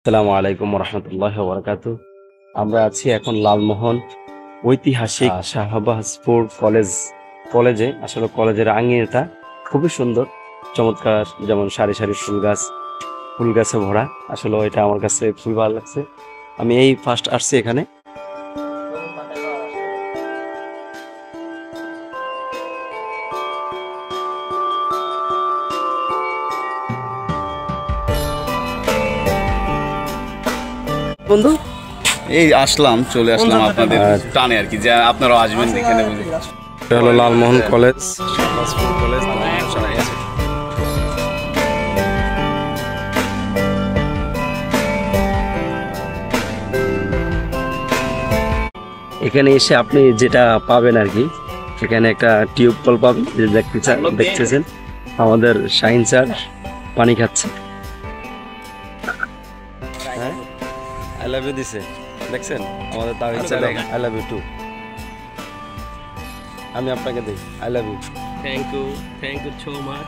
আসসালামু আলাইকুম রহমতুল্লাহ বরকাতু। আমরা আছি এখন লালমোহন ঐতিহাসিক শাহবাজপুর কলেজে। আসলে কলেজের আঙিনাটা খুবই সুন্দর, চমৎকার, যেমন সারি সারি ফুল গাছে ভরা। আসলে এটা আমার কাছে খুবই ভালো লাগছে। আমি এই ফার্স্ট আসছি এখানে। বন্ধু, এই আসলাম, চলে আসলাম আপনাদের টানে আর কি, যে আপনারাও আসবেন এখানে বুঝে। এটা হলো লালমোহন কলেজ, শাহবাজপুর কলেজ। এখানে এসে আপনি যেটা পাবেন আর কি, এখানে একটা টিউব কল পাবেন, যে দেখতেছেন আমাদের শাহিন স্যার পানি খাচ্ছে। হ্যাঁ, আই লাভ ইউ দিছে, দেখছেন আমাদের Tahid sir, I love you too. আমি আপনাকে দিই I love you. Thank you so much.